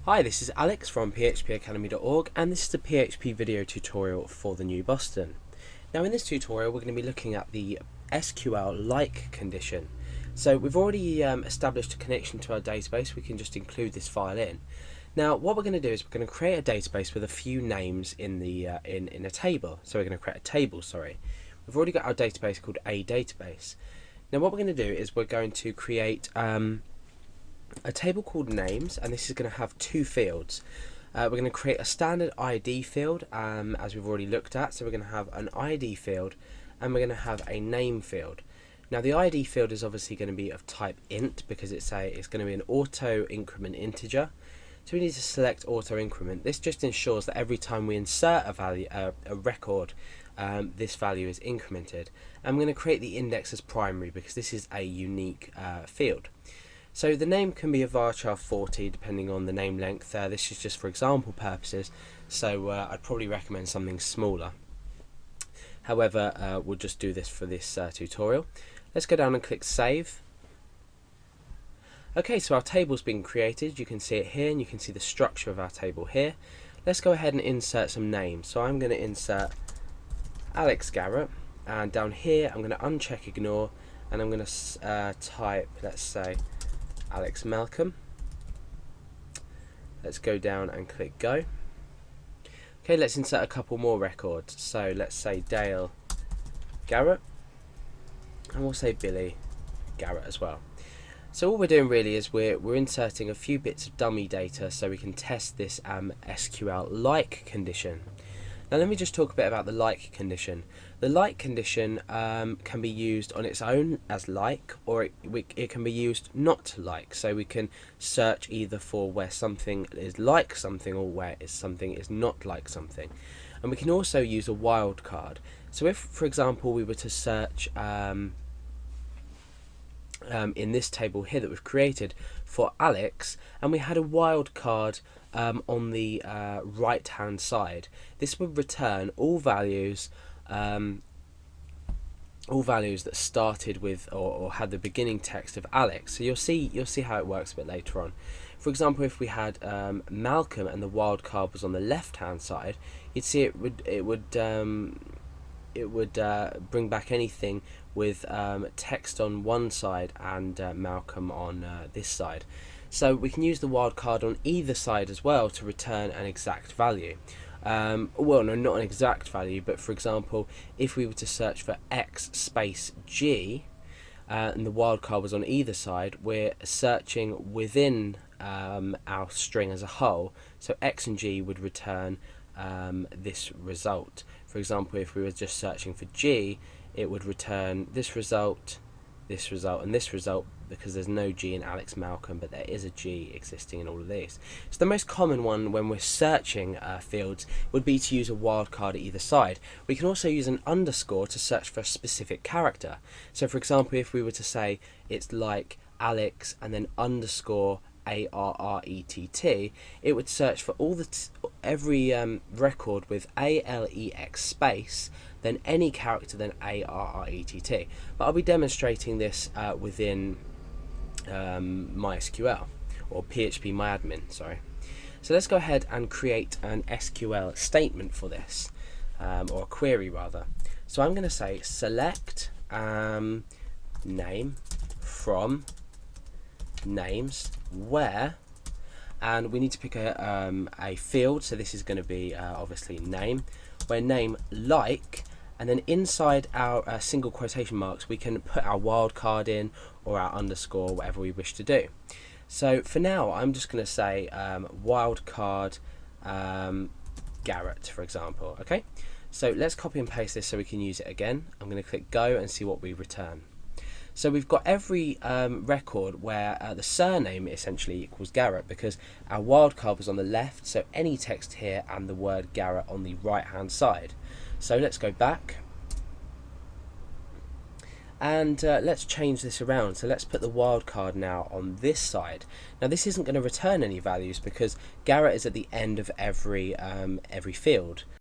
Hi, this is Alex from phpacademy.org, and this is a PHP video tutorial for the new Boston. Now in this tutorial we're going to be looking at the SQL like condition. So we've already established a connection to our database. We can just include this file in. Now what we're going to do is we're going to create a database with a few names in the in a table. So we're going to create a table, sorry. We've already got our database called a database. Now what we're going to do is we're going to create a table called names, and this is going to have two fields. We're going to create a standard ID field, as we've already looked at. So we're going to have an ID field and we're going to have a name field. Now the ID field is obviously going to be of type int because it's going to be an auto increment integer. So we need to select auto increment. This just ensures that every time we insert a value, a record, this value is incremented. And I'm going to create the index as primary because this is a unique field. So the name can be a varchar 40 depending on the name length. This is just for example purposes, so I'd probably recommend something smaller. However, we'll just do this for this tutorial. Let's go down and click save. Okay, so our table's been created. You can see it here and you can see the structure of our table here. Let's go ahead and insert some names. So I'm going to insert Alex Garrett, and down here I'm going to uncheck ignore, and I'm going to type, let's say, Alex Malcolm. Let's go down and click go. Okay, let's insert a couple more records. So let's say Dale Garrett, and we'll say Billy Garrett as well. So all we're doing really is we're inserting a few bits of dummy data so we can test this SQL like condition. Now let me just talk a bit about the like condition. The like condition can be used on its own as like, or it can be used not to like. So we can search either for where something is like something or where something is not like something. And we can also use a wildcard. So if, for example, we were to search in this table here that we've created for Alex, and we had a wildcard on the right hand side, this would return all values that started with or had the beginning text of Alex. So you'll see how it works a bit later on. For example, if we had Malcolm and the wildcard was on the left hand side, you'd see it would bring back anything with text on one side and Malcolm on this side. So we can use the wildcard on either side as well to return an exact value. Well, no, not an exact value, but for example, if we were to search for X space G and the wildcard was on either side, we're searching within our string as a whole. So X and G would return this result. For example, if we were just searching for G, it would return this result, and this result, because there's no G in Alex Malcolm, but there is a G existing in all of these. So the most common one when we're searching fields would be to use a wildcard at either side. We can also use an underscore to search for a specific character. So for example, if we were to say it's like Alex and then underscore ARRETT, it would search for all every record with ALEX space, then any character, then ARRETT. But I'll be demonstrating this within MySQL, or PHP MyAdmin, sorry. So let's go ahead and create an SQL statement for this, or a query rather. So I'm going to say select name from names where, and we need to pick a field, so this is going to be obviously name, where name like, and then inside our single quotation marks we can put our wildcard in or our underscore, whatever we wish to do. So for now I'm just going to say wildcard Garrett, for example. Okay, so let's copy and paste this so we can use it again. I'm going to click go and see what we return. So we've got every record where the surname essentially equals Garrett, because our wildcard was on the left, so any text here and the word Garrett on the right hand side. So let's go back and let's change this around. So let's put the wildcard now on this side. Now this isn't going to return any values because Garrett is at the end of every field.